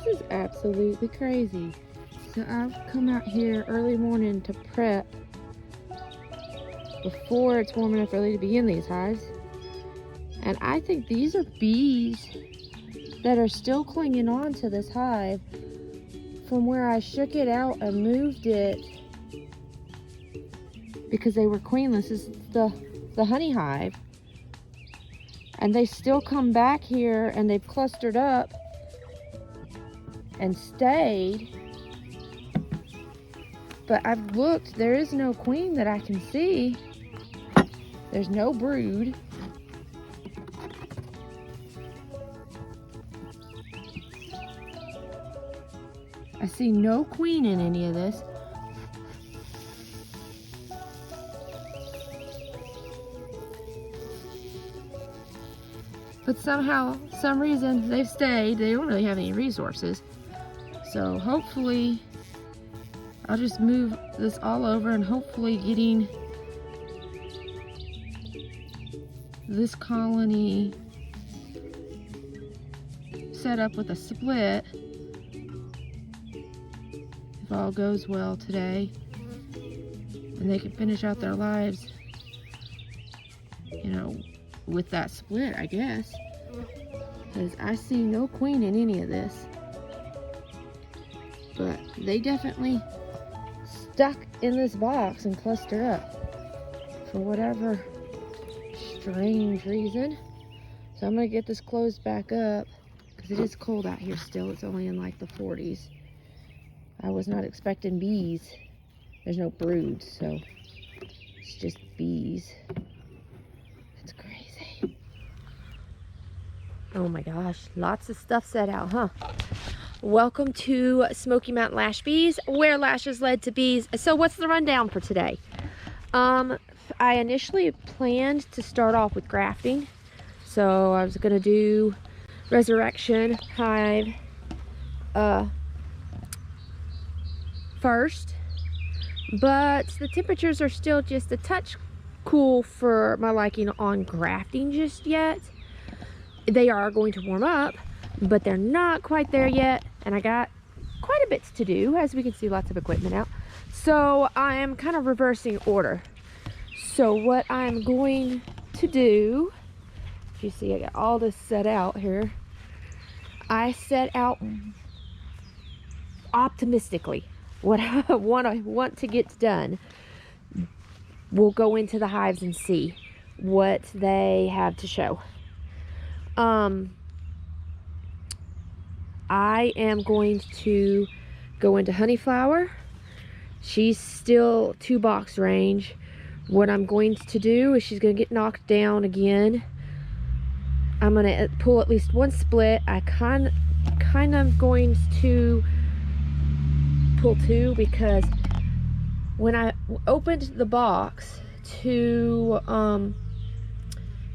is absolutely crazy. So I've come out here early morning to prep before it's warm enough really to be in these hives. And I think these are bees that are still clinging on to this hive from where I shook it out and moved it because they were queenless. This is the honey hive. And they still come back here and they've clustered up and stayed. But I've looked, there is no queen that I can see. There's no brood. I see no queen in any of this. But somehow, some reason, they've stayed. They don't really have any resources. So hopefully, I'll just move this all over and hopefully getting this colony set up with a split, if all goes well today, and they can finish out their lives, you know, with that split, I guess, because I see no queen in any of this. But they definitely stuck in this box and clustered up for whatever strange reason. So I'm gonna get this closed back up because it is cold out here still. It's only in like the 40s. I was not expecting bees. There's no brood, so it's just bees. That's crazy. Oh my gosh, lots of stuff set out, huh? Welcome to Smoky Mountain Lash Bees, where lashes led to bees. So what's the rundown for today? I initially planned to start off with grafting. So I was gonna do Resurrection Hive first, but the temperatures are still just a touch cool for my liking on grafting just yet. They are going to warm up, but they're not quite there yet, and I got quite a bit to do. As we can see, lots of equipment out, so I am kind of reversing order. So what I'm going to do, if you see I got all this set out here, I set out optimistically what I want to get done. We'll go into the hives and see what they have to show. I am going to go into honeyflower. She's still 2 box range. What I'm going to do is she's going to get knocked down again. I'm going to pull at least 1 split. I kind of going to pull 2 because when I opened the box to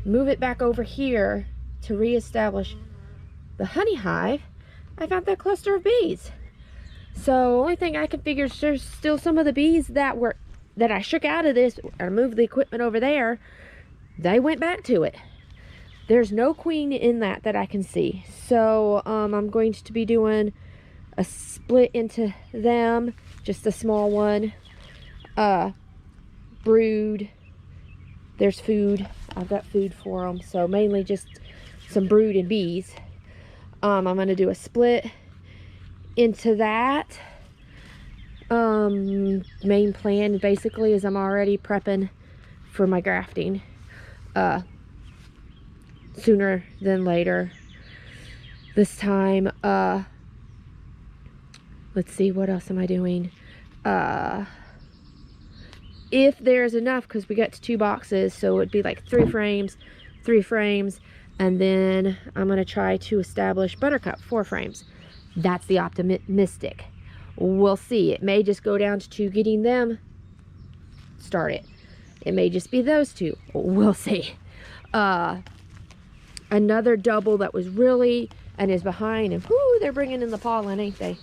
move it back over here to reestablish the honey hive, I found that cluster of bees. So only thing I can figure is there's still some of the bees that I shook out of this or moved the equipment over there. They went back to it. There's no queen in that I can see. So I'm going to be doing a split into them, just a small one. Brood. There's food. I've got food for them. So mainly just some brood and bees. I'm going to do a split into that. Main plan basically is I'm already prepping for my grafting. Sooner than later. This time, let's see, what else am I doing? If there's enough, because we got to 2 boxes, so it'd be like 3 frames, and then I'm going to try to establish buttercup 4 frames. That's the optimistic. We'll see. It may just go down to getting them started. It may just be those 2. We'll see. Another double that was really and is behind, and whoo, they're bringing in the pollen, ain't they?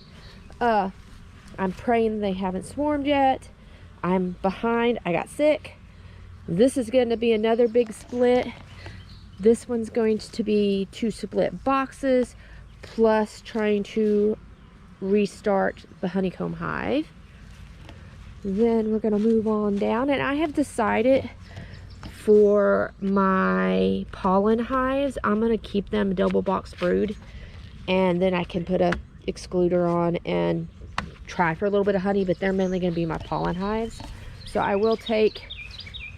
I'm praying they haven't swarmed yet. I'm behind. I got sick. This is going to be another big split. This one's going to be 2 split boxes, plus trying to restart the honeycomb hive. Then we're going to move on down, and I have decided for my pollen hives, I'm going to keep them double box brood, and then I can put a excluder on and try for a little bit of honey, but they're mainly going to be my pollen hives. So I will take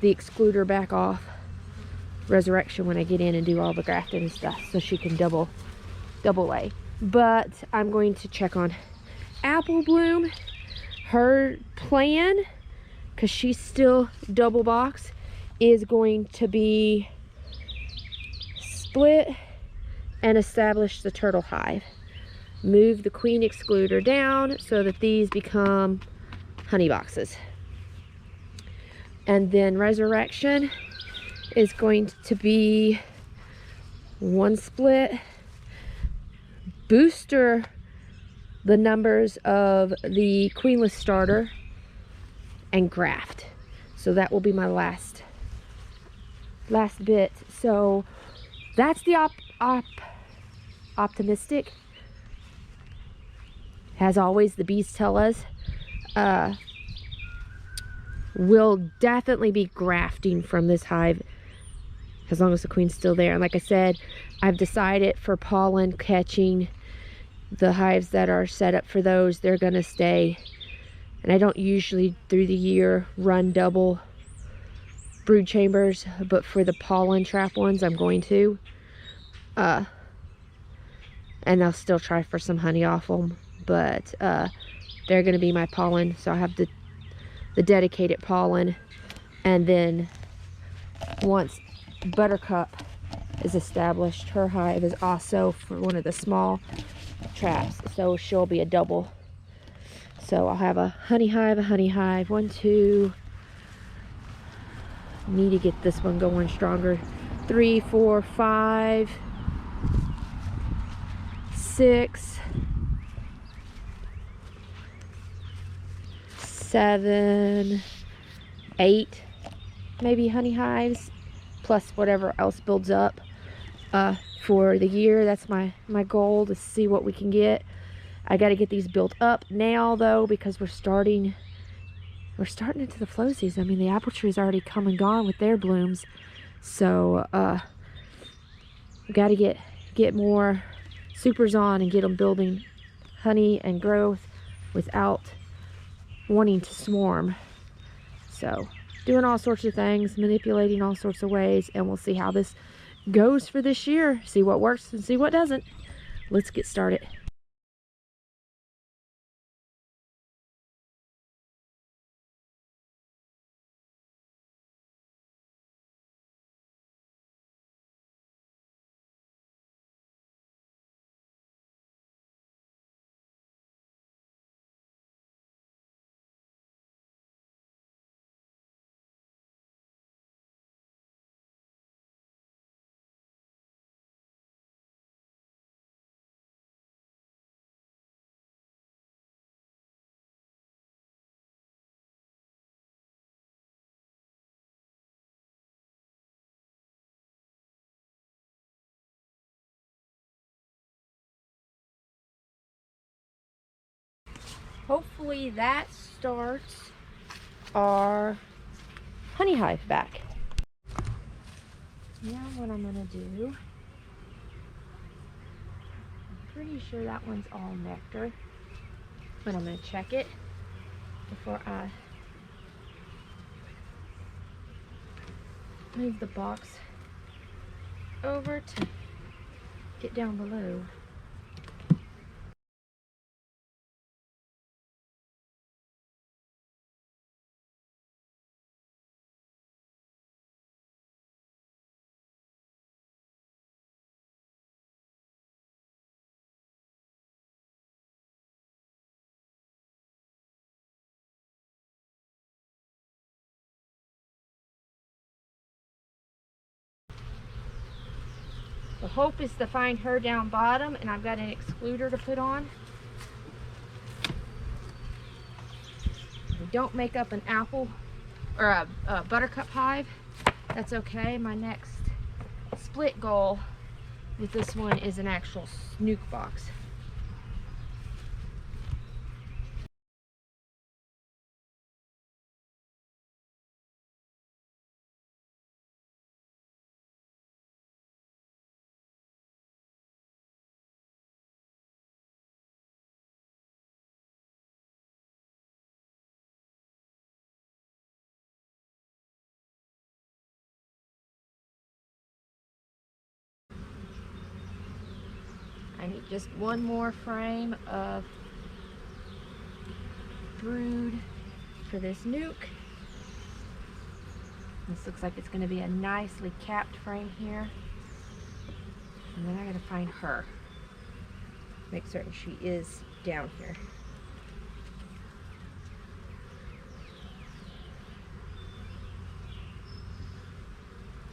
the excluder back off Resurrection when I get in and do all the grafting and stuff, so she can double lay. But I'm going to check on Apple Bloom. Her plan, because she's still double box, is going to be split and establish the turtle hive. Move the queen excluder down so that these become honey boxes. And then Resurrection is going to be one split, booster the numbers of the queenless starter, and graft. So that will be my last bit. So that's the optimistic. As always, the bees tell us we'll definitely be grafting from this hive as long as the queen's still there. And like I said, I've decided for pollen catching, the hives that are set up for those, they're gonna stay. And I don't usually through the year run double brood chambers, but for the pollen trap ones I'm going to. And I'll still try for some honey off them, but they're gonna be my pollen. So I have the dedicated pollen, and then once Buttercup is established, her hive is also for one of the small traps, so she'll be a double. So I'll have a honey hive, 1, 2, need to get this one going stronger, 3, 4, 5, 6, 7, 8 maybe honey hives, plus whatever else builds up for the year. That's my goal, to see what we can get. I got to get these built up now though, because we're starting into the flow season. I mean, the apple tree's already come and gone with their blooms, so got to get more supers on and get them building honey and growth without wanting to swarm. So doing all sorts of things, manipulating all sorts of ways, and we'll see how this goes for this year. See what works and see what doesn't. Let's get started. Hopefully that starts our honey hive back. Now what I'm gonna do, I'm pretty sure that one's all nectar, but I'm gonna check it before I move the box over to get down below. The hope is to find her down bottom, and I've got an excluder to put on. If we don't make up an apple or a buttercup hive, that's okay. My next split goal But this one is an actual snook box. I need just one more frame of brood for this nuke. This looks like it's going to be a nicely capped frame here. And then I gotta find her. Make certain she is down here.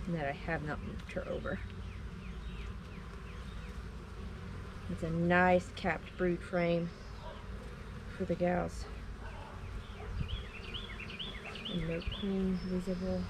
And that I have not moved her over. It's a nice capped brood frame for the gals. And no queen visible.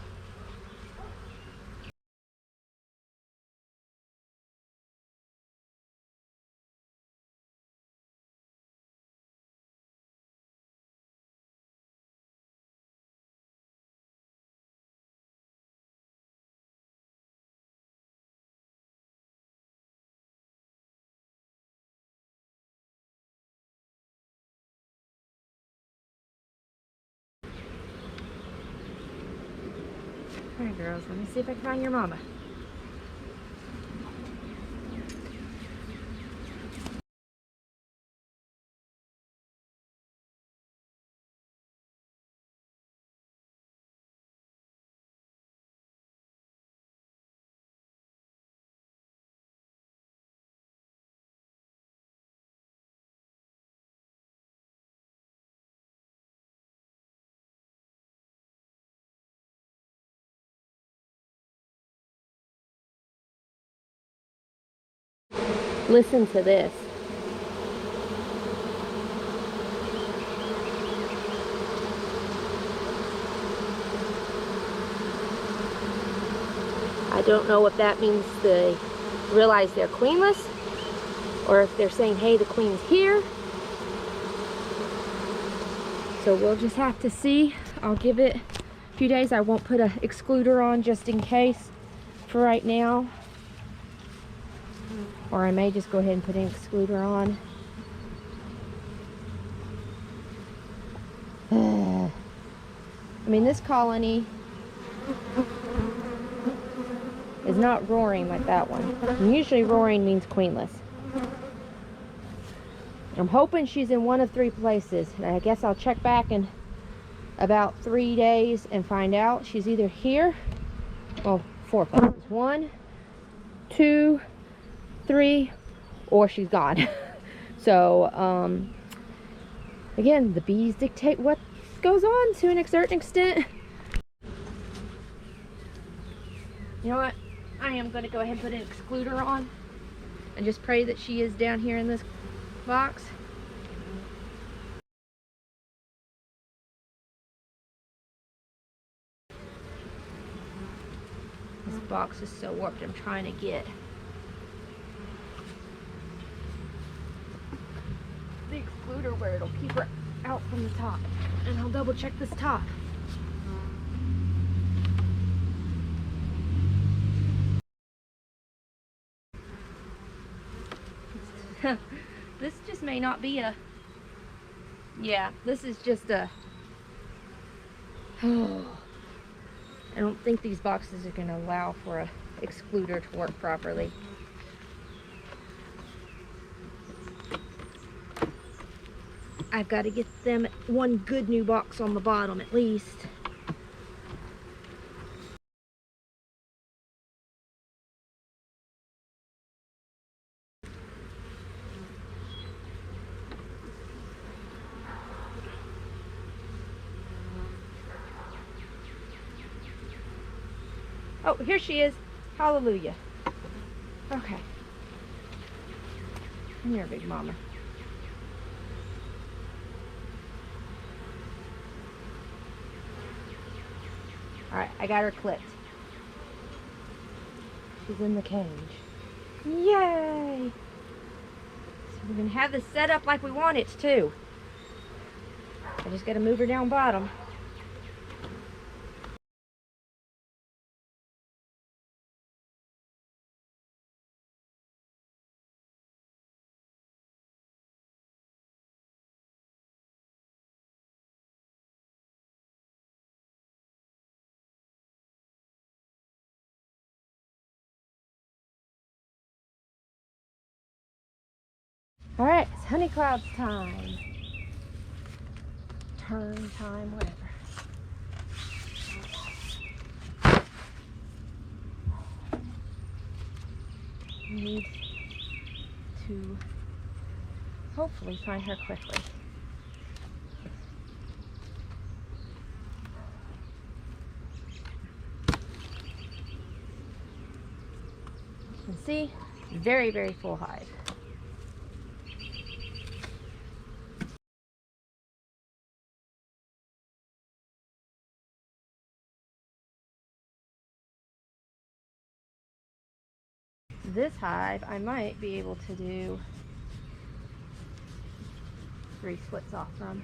Alright girls, let me see if I can find your mama. Listen to this. I don't know if that means they realize they're queenless, or if they're saying, hey, the queen's here. So we'll just have to see. I'll give it a few days. I won't put an excluder on just in case for right now. Or I may just go ahead and put an excluder on. I mean, this colony is not roaring like that one. And usually roaring means queenless. I'm hoping she's in one of 3 places. I guess I'll check back in about 3 days and find out. She's either here, well, 4 places. 1, 2, 3, or she's gone. So, again, the bees dictate what goes on to a certain extent. You know what? I am going to go ahead and put an excluder on and just pray that she is down here in this box. This box is so warped. I'm trying to get the excluder where it'll keep her out from the top. And I'll double check this top. This just may not be a... Yeah, this is just a... I don't think these boxes are going to allow for a excluder to work properly. I've got to get them one good new box on the bottom at least. Oh, here she is. Hallelujah. Okay. Come here, big mama. Alright, I got her clipped. She's in the cage. Yay! So we're gonna have this set up like we want it too. I just gotta move her down bottom. All right, it's honey clouds time. Turn time, whatever. We need to hopefully find her quickly. You can see, very, very full hive. This hive, I might be able to do 3 splits off from.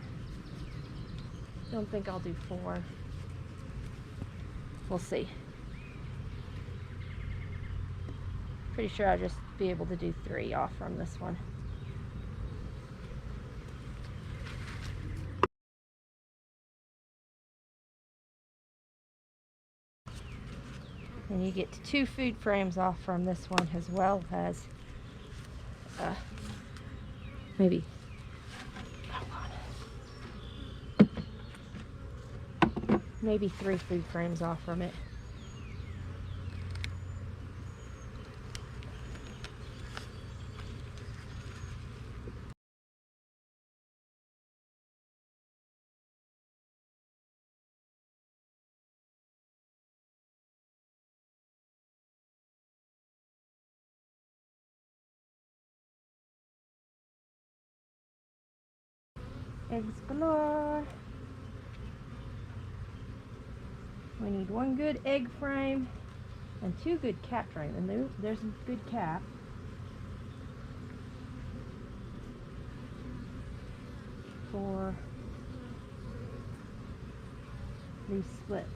Don't think I'll do 4. We'll see. Pretty sure I'll just be able to do 3 off from this one. And you get 2 food frames off from this one, as well as maybe, maybe 3 food frames off from it. Explore. We need 1 good egg frame and 2 good cap frame, and there's a good cap. For these splits.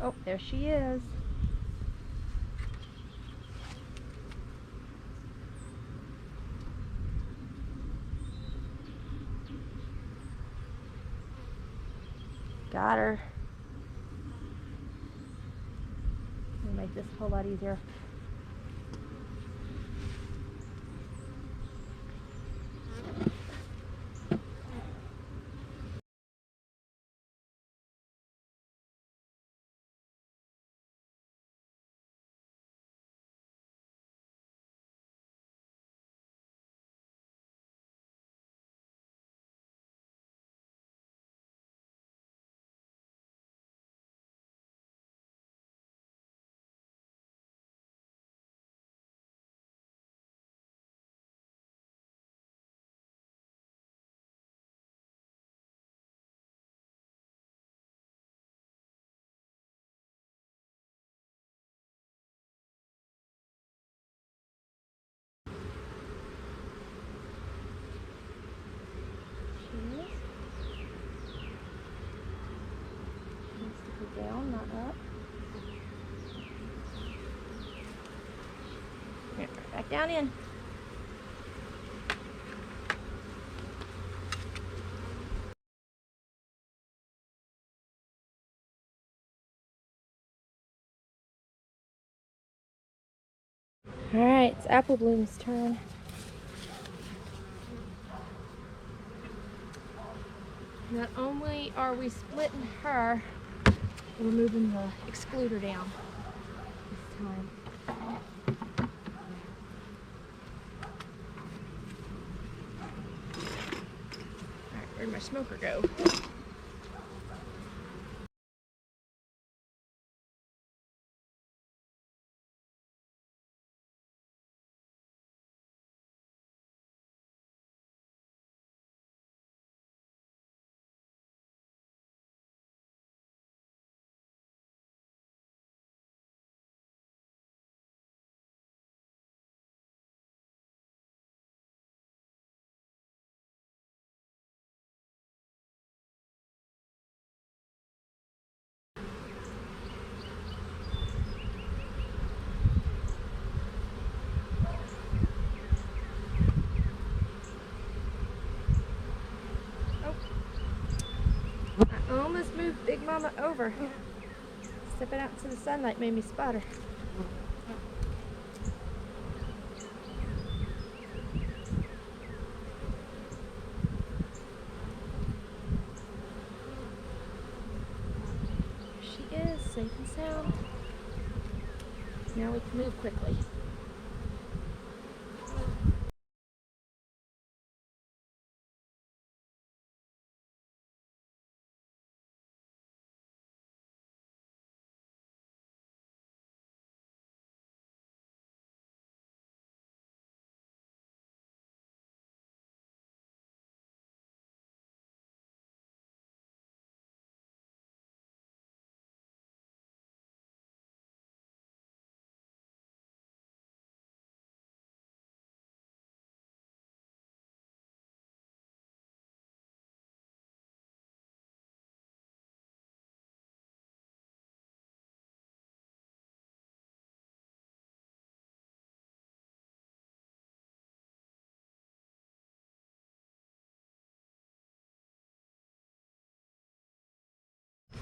Oh, there she is. Got her. We'll make this a whole lot easier. Down, not up. Here, back down in. Alright, it's Apple Bloom's turn. Not only are we splitting her, we're moving the excluder down this time. my smoker go? I almost moved Big Mama over. Stepping out into the sunlight made me spot her. There she is, safe and sound. Now we can move quickly.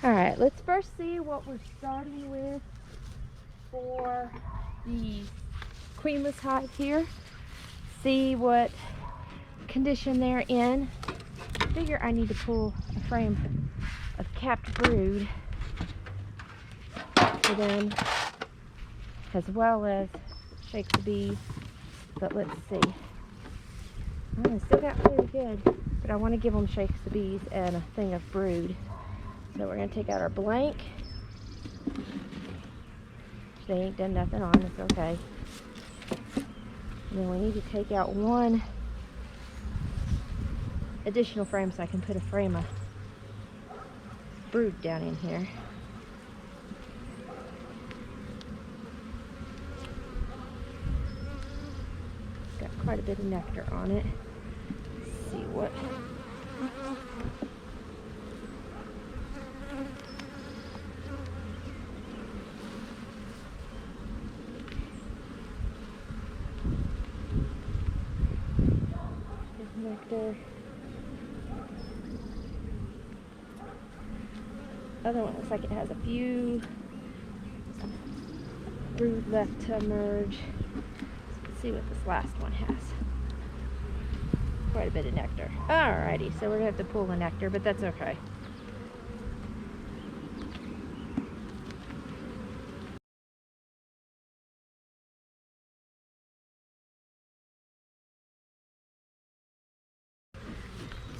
Alright, let's first see what we're starting with for the queenless hive here. See what condition they're in. I figure I need to pull a frame of capped brood for them, as well as shake the bees. But let's see. Oh, I still got pretty good, but I want to give them shakes the bees and a thing of brood. So we're going to take out our blank. They ain't done nothing on, it's okay. And then we need to take out one additional frame so I can put a frame of brood down in here. Got quite a bit of nectar on it. Let's see what. Nectar. Other one looks like it has a few brood left to emerge. Let's see what this last one has. Quite a bit of nectar. Alrighty, so we're gonna have to pull the nectar, but that's okay.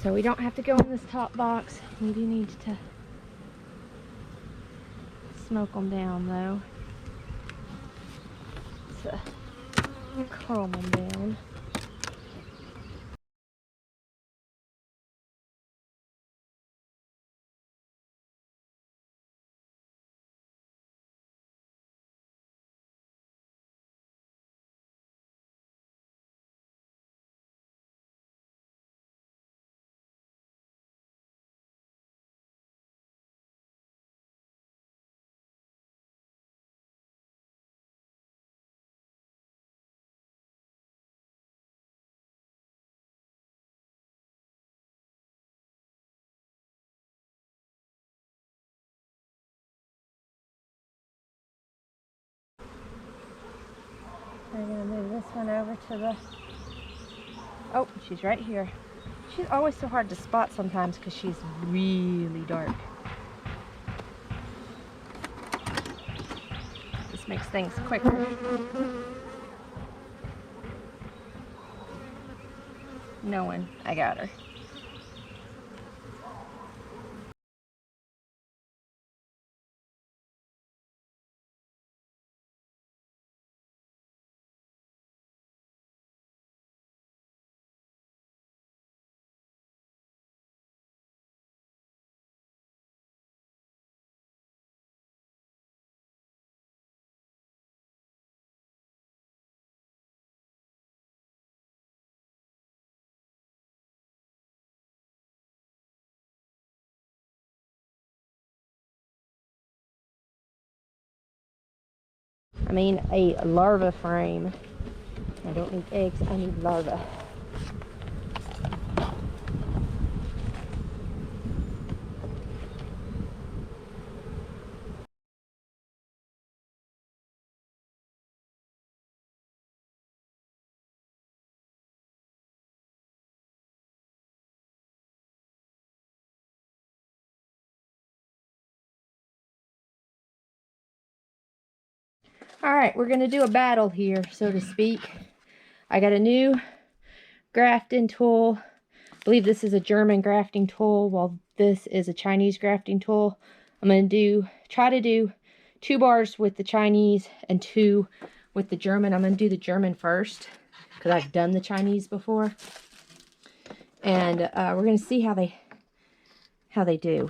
So we don't have to go in this top box. We do need to smoke them down though. To calm them down. I'm going to move this one over to the... Oh, she's right here. She's always so hard to spot sometimes because she's really dark. This makes things quicker. Knowing I got her. mean a larva frame. I don't need eggs, I need larvae. Alright, we're going to do a battle here, so to speak. I got a new grafting tool. I believe this is a German grafting tool, while this is a Chinese grafting tool. I'm going to try to do 2 bars with the Chinese and 2 with the German. I'm going to do the German first, because I've done the Chinese before. And we're going to see how they do.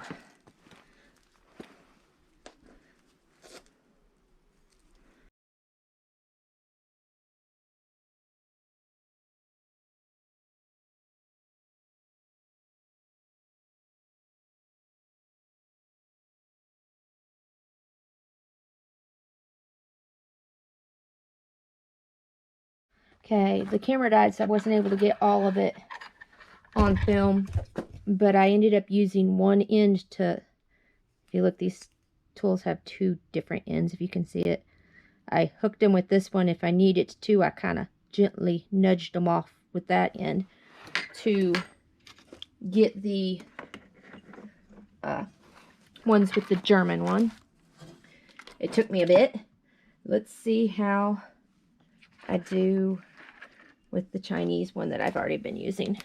Okay, the camera died, so I wasn't able to get all of it on film, but I ended up using one end to, if you look, these tools have 2 different ends, if you can see it. I hooked them with this one. If I needed to, I kind of gently nudged them off with that end to get the ones with the German one. It took me a bit. Let's see how I do with the Chinese one that I've already been using.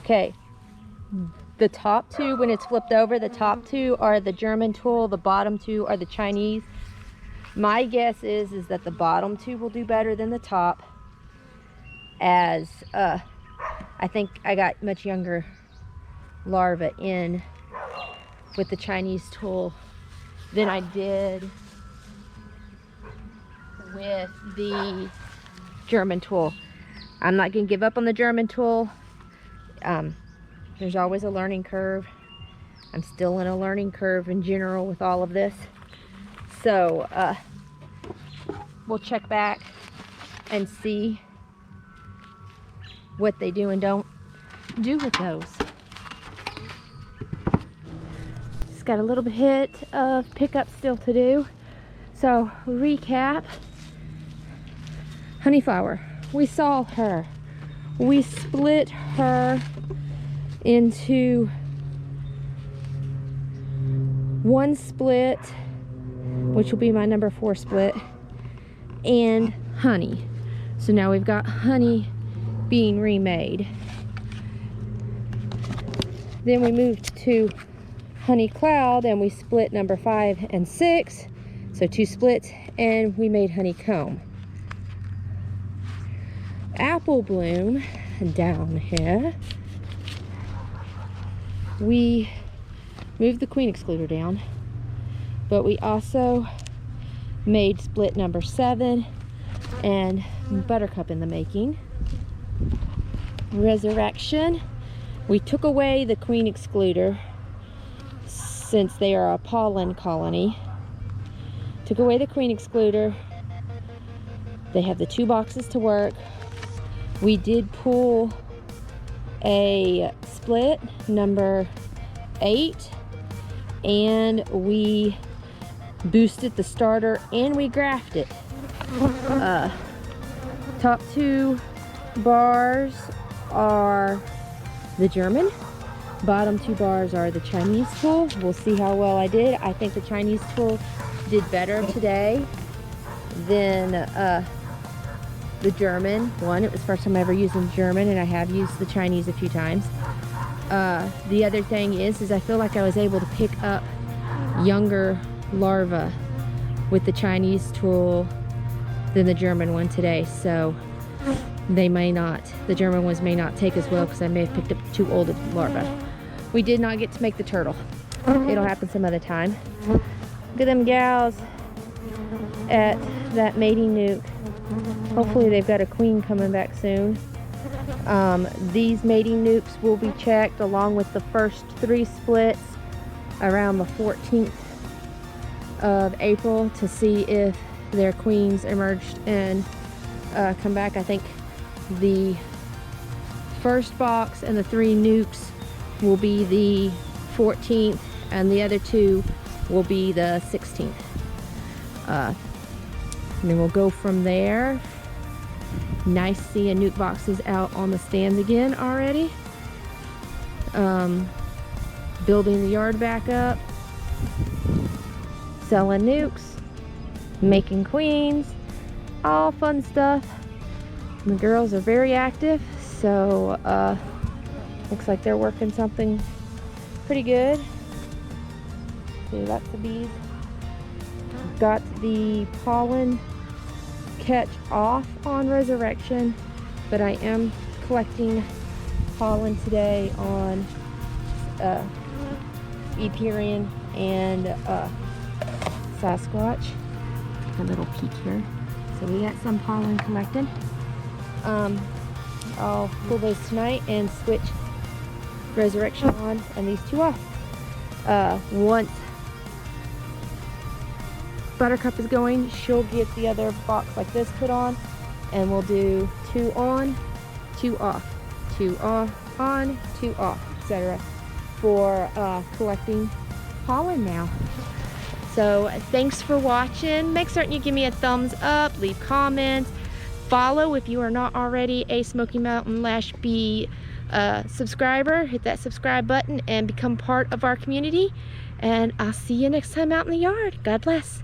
Okay, the top 2, when it's flipped over, the top 2 are the German tool, the bottom 2 are the Chinese. My guess is that the bottom 2 will do better than the top, as I think I got much younger larvae in with the Chinese tool than I did with the German tool. I'm not going to give up on the German tool. There's always a learning curve. I'm still in a learning curve in general with all of this. So we'll check back and see what they do and don't do with those. Just got a little bit of pickup still to do. So recap. Honeyflower. We saw her. We split her into 1 split, which will be my number 4 split, and honey. So now we've got honey being remade. Then we moved to honey cloud and we split number 5 and 6, so 2 splits, and we made honeycomb. Apple bloom down here, we moved the queen excluder down, but we also made split number 7 and buttercup in the making. Resurrection, we took away the queen excluder since they are a pollen colony. Took away the queen excluder, They have the 2 boxes to work. We did pull a split number 8, and we boosted the starter and we grafted. Top 2 bars are the German. Bottom 2 bars are the Chinese tool. We'll see how well I did. I think the Chinese tool did better today than the German one. It was the first time I ever used the German, and I have used the Chinese a few times. The other thing is I feel like I was able to pick up younger larvae with the Chinese tool than the German one today, so they may not, the German ones may not take as well because I may have picked up too old of larvae. We did not get to make the turtle. It'll happen some other time. Look at them gals at that mating nuke. Hopefully they've got a queen coming back soon. These mating nukes will be checked along with the first 3 splits around the 14th of April to see if their queens emerged and come back. I think the first box and the 3 nukes will be the 14th, and the other 2 will be the 16th. And then we'll go from there. Nice seeing nuke boxes out on the stands again already. Building the yard back up. Selling nukes. Making queens. All fun stuff. The girls are very active, so looks like they're working something pretty good. See, lots of bees. Got the pollen catch off on Resurrection, but I am collecting pollen today on Epeirian and Sasquatch. Take a little peek here. So we got some pollen collected. I'll pull those tonight and switch Resurrection on and these 2 off. Once Buttercup is going, she'll get the other box like this put on, and we'll do 2 on, 2 off, 2 off, on, 2 off, etc. for collecting pollen now. So thanks for watching. Make certain you give me a thumbs up, leave comments, follow if you are not already a Smoky Mountain Lash Bee subscriber. Hit that subscribe button and become part of our community. And I'll see you next time out in the yard. God bless.